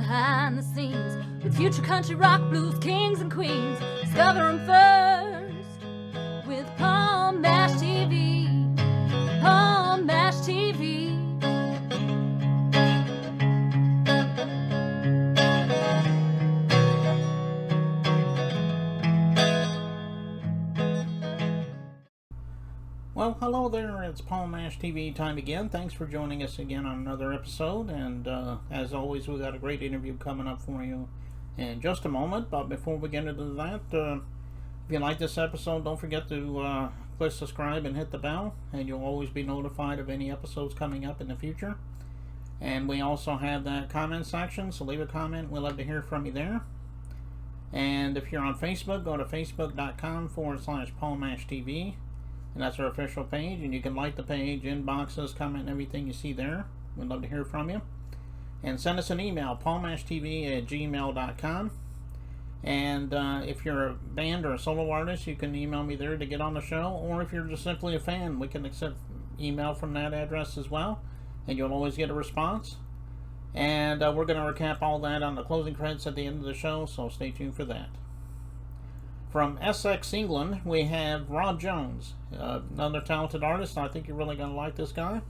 behind the scenes with future country rock blues kings and queens. Discover them first with Palm Mash TV. Palm Mash TV. Well, hello there, it's Paul Mash TV time again. Thanks for joining us again on another episode, and as always, we got a great interview coming up for you in just a moment. But before we get into that, if you like this episode, don't forget to click subscribe and hit the bell, and you'll always be notified of any episodes coming up in the future. And we also have that comment section, so leave a comment. We'd love to hear from you there. And if you're on Facebook, go to facebook.com/Paul Mash TV. And that's our official page, and you can like the page, inboxes, comment, and everything you see there. We'd love to hear from you. And send us an email, paulmashtv@gmail.com. And if you're a band or a solo artist, you can email me there to get on the show. Or if you're just simply a fan, we can accept email from that address as well. And you'll always get a response. And we're going to recap all that on the closing credits at the end of the show, so stay tuned for that. From Essex, England, we have Rob Jones, another talented artist. I think you're really going to like this guy.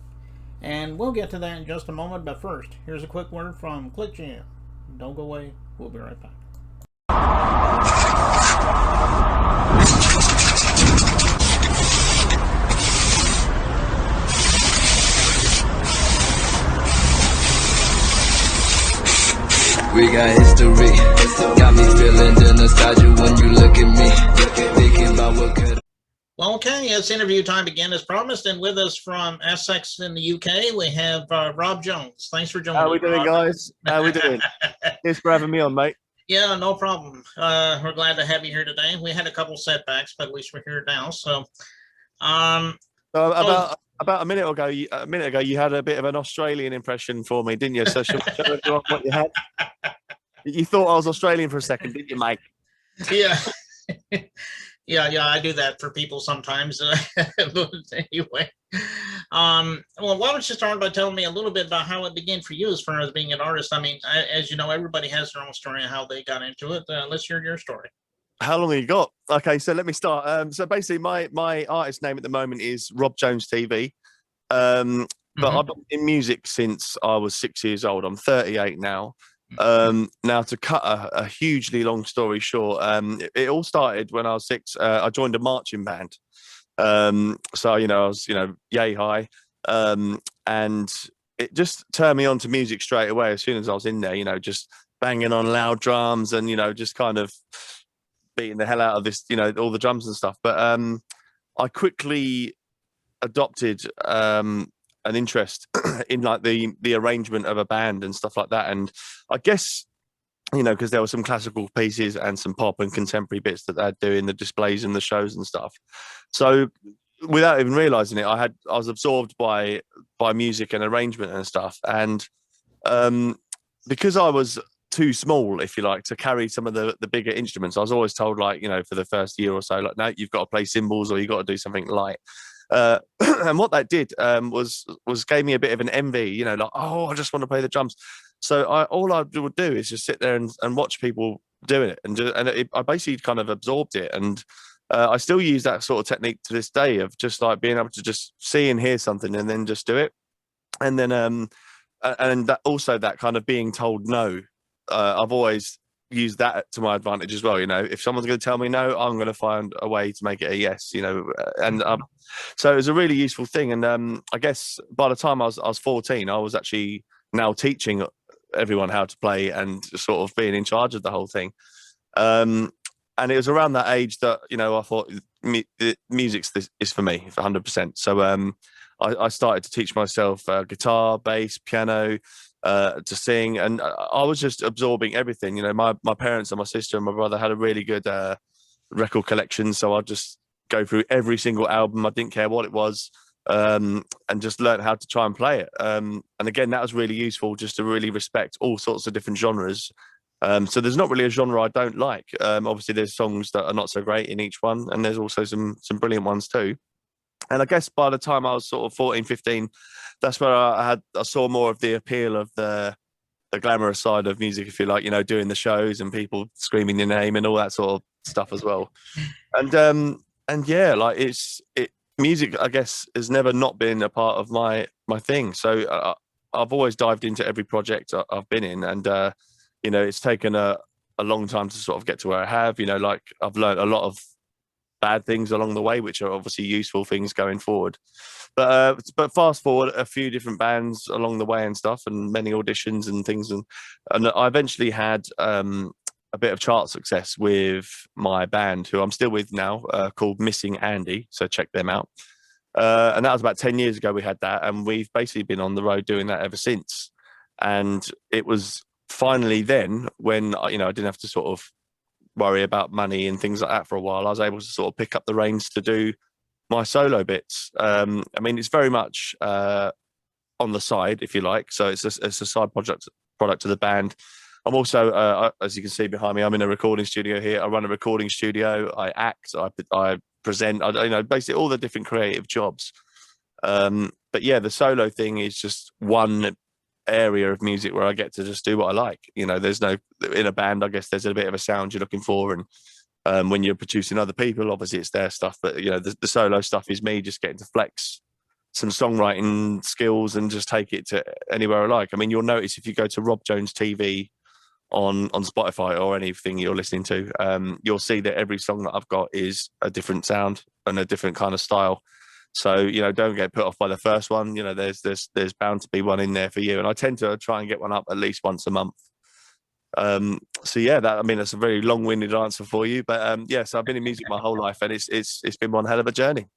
And we'll get to that in just a moment, but first, here's a quick word from Click Jam. Don't go away, we'll be right back. We got history, got me feeling the nostalgia when you look at me, thinking about what could. Well, okay, it's interview time again as promised, and with us from Essex in the UK, we have Rob Jones. Thanks for joining us. How we doing, guys? How we doing? Thanks for having me on, mate. Yeah, no problem. We're glad to have you here today. We had a couple setbacks, but at least we're here now. So, about a minute ago, you had a bit of an Australian impression for me, didn't you? So should we show everyone what you had? You thought I was Australian for a second, didn't you, mate? Yeah. Yeah, I do that for people sometimes. Anyway, well, why don't you start by telling me a little bit about how it began for you as far as being an artist? I mean, as you know, everybody has their own story of how they got into it. Let's hear your story. How long have you got? Okay, so let me start. So basically, my artist name at the moment is Rob Jones TV. But I've been in music since I was 6 years old. I'm 38 now. Now, to cut a hugely long story short, it all started when I was 6. I joined a marching band. So I was yay high, and it just turned me on to music straight away as soon as I was in there. Just banging on loud drums and just kind of beating the hell out of this, all the drums and stuff. But I quickly adopted an interest in like the arrangement of a band and stuff like that. And I guess, because there were some classical pieces and some pop and contemporary bits that they'd do in the displays and the shows and stuff. So without even realizing it, I was absorbed by music and arrangement and stuff. And because I was too small, if you like, to carry some of the bigger instruments, I was always told, like, for the first year or so, like, no, you've got to play cymbals or you've got to do something light. And what that did was gave me a bit of an envy, like, oh, I just want to play the drums. So all I would do is just sit there and watch people doing it, I basically kind of absorbed it. And I still use that sort of technique to this day of just like being able to just see and hear something and then just do it. And then and that also that kind of being told no. I've always used that to my advantage as well. If someone's going to tell me no, I'm going to find a way to make it a yes. And so it was a really useful thing. And I guess by the time I was 14, I was actually now teaching everyone how to play and sort of being in charge of the whole thing. And it was around that age that I thought music is for me, 100%. So I started to teach myself guitar, bass, piano, to sing, and I was just absorbing everything. My parents and my sister and my brother had a really good record collection, so I'd just go through every single album. I didn't care what it was, and just learn how to try and play it. And again, that was really useful, just to really respect all sorts of different genres. So there's not really a genre I don't like. Obviously, there's songs that are not so great in each one, and there's also some brilliant ones too. And I guess by the time I was sort of 14, 15, that's where I saw more of the appeal of the the glamorous side of music, if you like, you know, doing the shows and people screaming your name and all that sort of stuff as well. And yeah, like music, I guess, has never not been a part of my thing. So I've always dived into every project I've been in, and you know, it's taken a long time to sort of get to where I have. You know, like I've learned a lot of bad things along the way, which are obviously useful things going forward. But fast forward a few different bands along the way and stuff, and many auditions and things, and I eventually had a bit of chart success with my band, who I'm still with now, called Missing Andy. So check them out. And that was about 10 years ago we had that, and we've basically been on the road doing that ever since. And it was finally then when you know, I didn't have to sort of worry about money and things like that for a while. I was able to sort of pick up the reins to do my solo bits. I mean, it's very much on the side, if you like. So it's a side product of the band. I'm also, as you can see behind me, I'm in a recording studio here. I run a recording studio. I act. I present. You know, basically all the different creative jobs. But yeah, the solo thing is just one area of music where I get to just do what I like. You know, there's no, in a band, I guess there's a bit of a sound you're looking for, and when you're producing other people, obviously it's their stuff. But you know, the solo stuff is me just getting to flex some songwriting skills and just take it to anywhere I like. I mean, you'll notice if you go to Rob Jones TV on Spotify or anything you're listening to, you'll see that every song that I've got is a different sound and a different kind of style. So, you know, don't get put off by the first one. You know, there's bound to be one in there for you. And I tend to try and get one up at least once a month. So yeah, I mean, that's a very long-winded answer for you, but yeah, so I've been in music my whole life, and it's been one hell of a journey.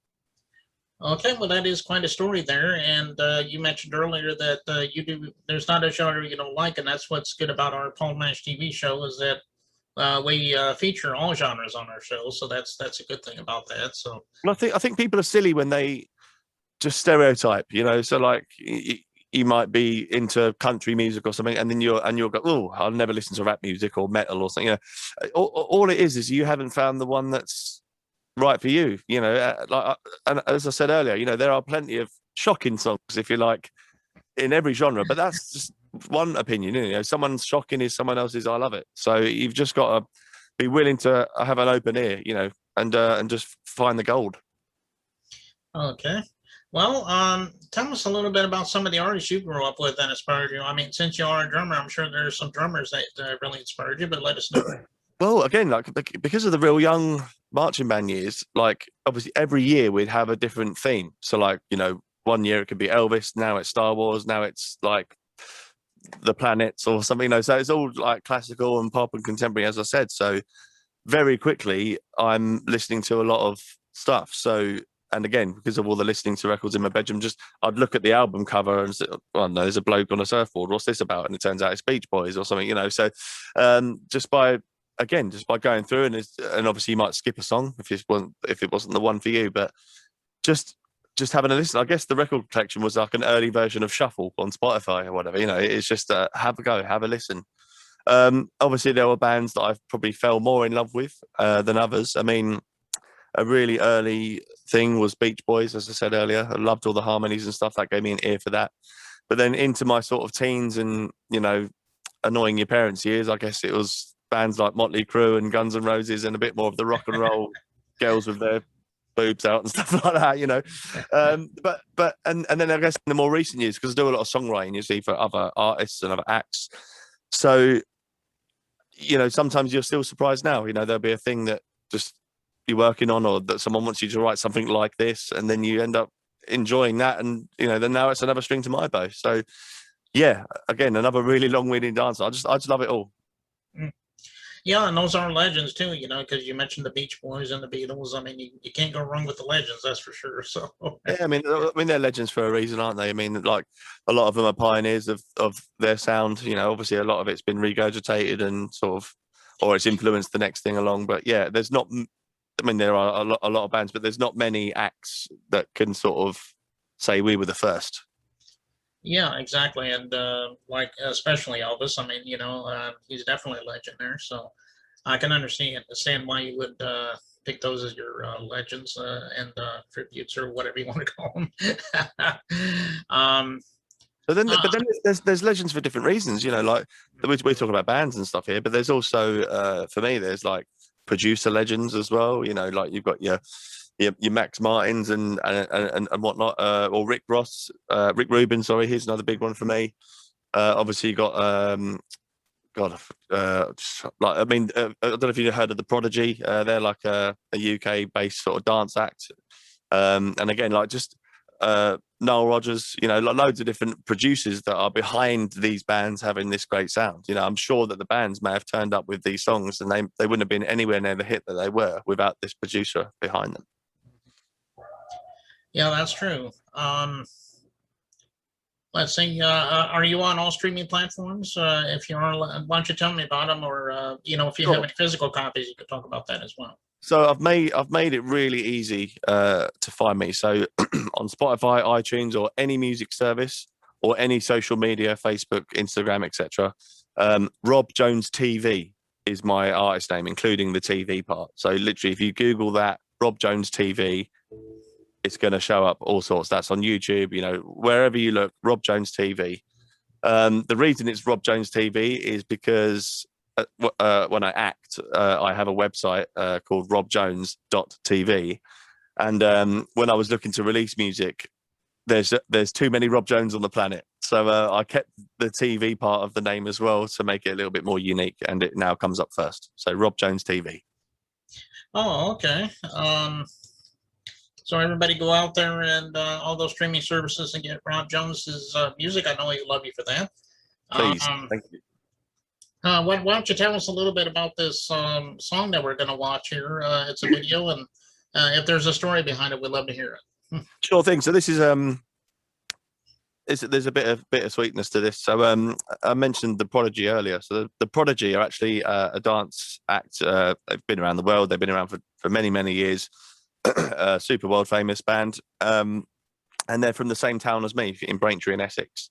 Okay, well, that is quite a story there. And you mentioned earlier that there's not a genre you don't like, and that's what's good about our Paul Nash TV show, is that we feature all genres on our show. So that's a good thing about that. So And I think people are silly when they just stereotype, you know. So like you might be into country music or something, and then you'll go, oh, I'll never listen to rap music or metal or something. You know, all it is you haven't found the one that's right for you. You know, and as I said earlier, you know, there are plenty of shocking songs, if you like, in every genre, but that's just one opinion. You know, someone's shocking is someone else's I love it. So you've just got to be willing to have an open ear, you know, and just find the gold. okay. Well, tell us a little bit about some of the artists you grew up with that inspired you. I mean, since you are a drummer, I'm sure there's some drummers that really inspired you, but let us know. Well, again, like because of the real young marching band years, like obviously every year we'd have a different theme. So like, you know, one year it could be Elvis, now it's Star Wars, now it's like the planets or something, you know. So it's all like classical and pop and contemporary, as I said. So very quickly I'm listening to a lot of stuff. So, and again, because of all the listening to records in my bedroom, just I'd look at the album cover and say, oh no, there's a bloke on a surfboard, what's this about? And it turns out it's Beach Boys or something, you know. So just by going through, and obviously you might skip a song if it wasn't the one for you, but just having a listen. I guess the record collection was like an early version of Shuffle on Spotify or whatever, you know. It's just have a go, have a listen. Obviously there were bands that I probably fell more in love with than others. I mean, a really early thing was Beach Boys, as I said earlier. I loved all the harmonies and stuff. That gave me an ear for that. But then into my sort of teens and, you know, annoying your parents years, I guess it was bands like Motley Crue and Guns N' Roses, and a bit more of the rock and roll girls with their boobs out and stuff like that, you know. But then I guess in the more recent years, because I do a lot of songwriting, you see, for other artists and other acts. So, you know, sometimes you're still surprised now, you know, there'll be a thing that just you're working on, or that someone wants you to write something like this, and then you end up enjoying that, and you know, then now it's another string to my bow. So yeah, again, another really long-winded answer. I just love it all. Yeah, and those are legends too, you know, because you mentioned the Beach Boys and the Beatles. I mean, you can't go wrong with the legends, that's for sure. So yeah, I mean they're legends for a reason, aren't they? I mean, like a lot of them are pioneers of their sound. You know, obviously a lot of it's been regurgitated and sort of, or it's influenced the next thing along. But yeah, there's not. I mean, there are a lot of bands, but there's not many acts that can sort of say we were the first. yeah, exactly, and like especially Elvis. I mean, you know, he's definitely a legend there. So I can understand why you would pick those as your legends and tributes, or whatever you want to call them. So then, but then there's legends for different reasons, you know. Like we talk about bands and stuff here, but there's also for me there's like producer legends as well. You know, like you've got your Max Martins and whatnot, or Rick Rubin. Sorry, here's another big one for me. Obviously, you got God, like I mean, I don't know if you've heard of the Prodigy. They're like a UK-based sort of dance act, and again, like just. Noel Rodgers, you know, loads of different producers that are behind these bands having this great sound. You know, I'm sure that the bands may have turned up with these songs and they wouldn't have been anywhere near the hit that they were without this producer behind them. Yeah, that's true. Let's see. Are you on all streaming platforms? If you are, why don't you tell me about them? Or you know, if you have any physical copies, you could talk about that as well. So I've made it really easy to find me. So on Spotify, iTunes, or any music service, or any social media, Facebook, Instagram, etc. Rob Jones TV is my artist name, including the TV part. So literally, if you Google that, Rob Jones TV, it's going to show up all sorts. That's on YouTube, you know, wherever you look, Rob Jones TV. The reason it's Rob Jones TV is because when I act, I have a website called robjones.tv. And when I was looking to release music, there's too many Rob Jones on the planet. So I kept the TV part of the name as well to make it a little bit more unique. And it now comes up first. So Rob Jones TV. Oh, okay. So everybody go out there and all those streaming services and get Rob Jones's music. I know he'll love you for that. Please, thank you. Why don't you tell us a little bit about this song that we're going to watch here? It's a video, and if there's a story behind it, we'd love to hear it. Sure thing. So this is there's a bit of sweetness to this. So I mentioned the Prodigy earlier. So the Prodigy are actually a dance act. They've been around the world. They've been around for many years. Super world famous band, and they're from the same town as me, in Braintree in Essex.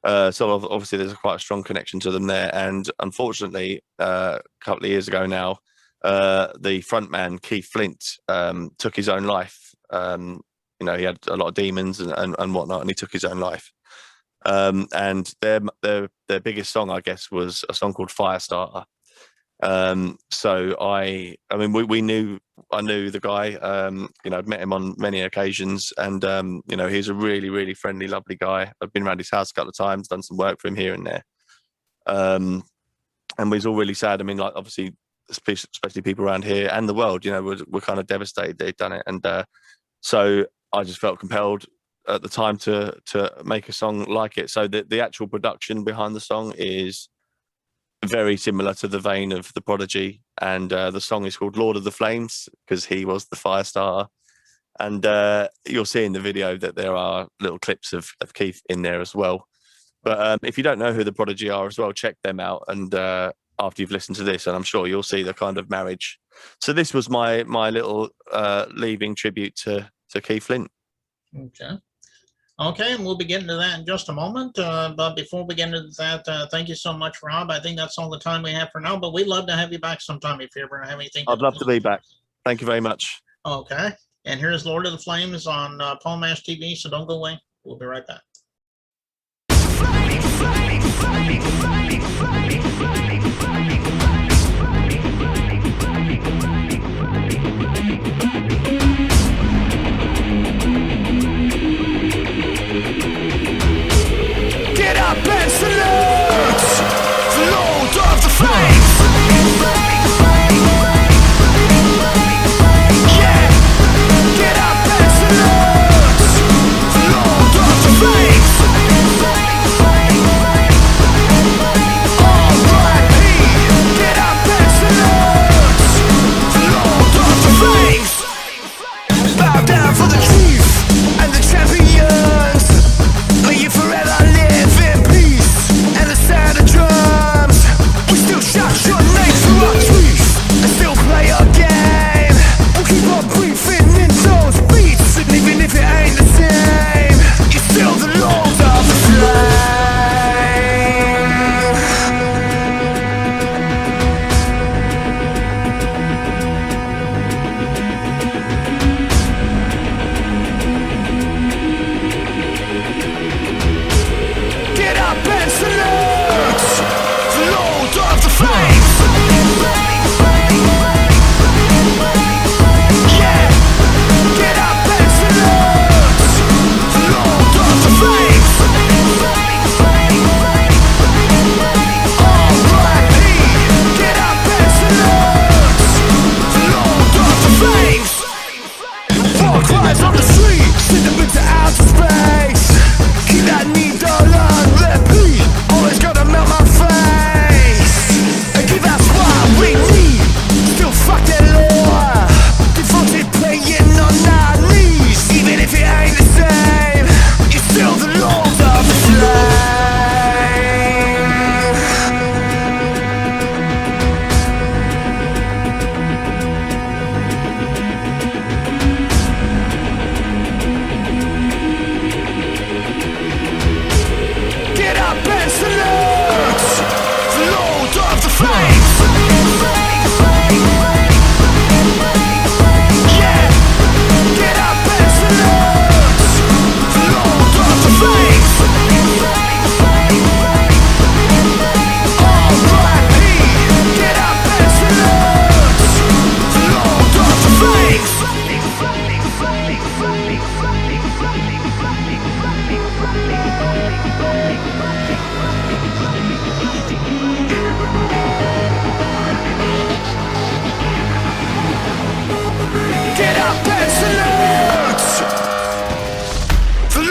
So obviously there's quite a strong connection to them there. And unfortunately, a couple of years ago now, the frontman Keith Flint took his own life. You know, he had a lot of demons and whatnot, and he took his own life. And their biggest song, I guess, was a song called Firestarter. So I mean, I knew the guy, you know, I'd met him on many occasions, and, you know, he's a really friendly, lovely guy. I've been around his house a couple of times, done some work for him here and there. And we was all really sad. I mean, like, obviously, especially people around here and the world, you know, we're kind of devastated they'd done it. And, so I just felt compelled at the time to make a song like it. So the actual production behind the song is very similar to the vein of the Prodigy, and the song is called Lord of the Flames because he was the Firestarter. And you'll see in the video that there are little clips of Keith in there as well. But if you don't know who the Prodigy are as well, check them out. And after you've listened to this, and I'm sure you'll see the kind of marriage. So this was my little leaving tribute to Keith Flint. Okay, and we'll be getting to that in just a moment. But before we get into that, thank you so much, Rob. I think that's all the time we have for now, but we'd love to have you back sometime if you ever have anything. I'd love to be back. Thank you very much. Okay, and here's Lord of the Flames on Paul Mash TV, so don't go away. We'll be right back. Get up and salute the Lord of the Flames. Yeah, get up and salute the Lord of the Flames. Alright.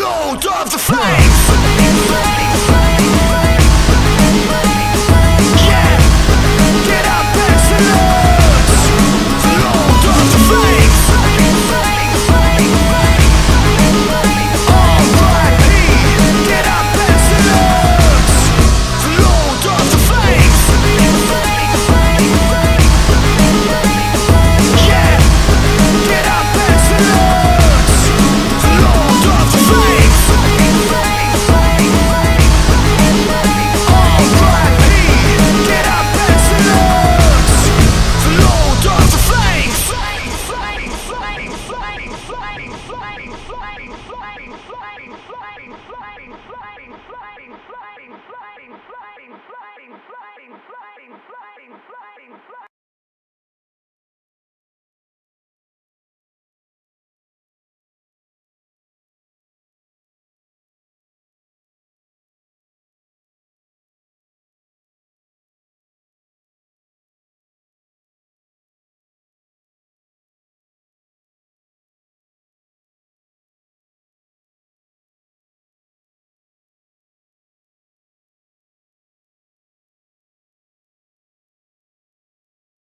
Lord of the Flames.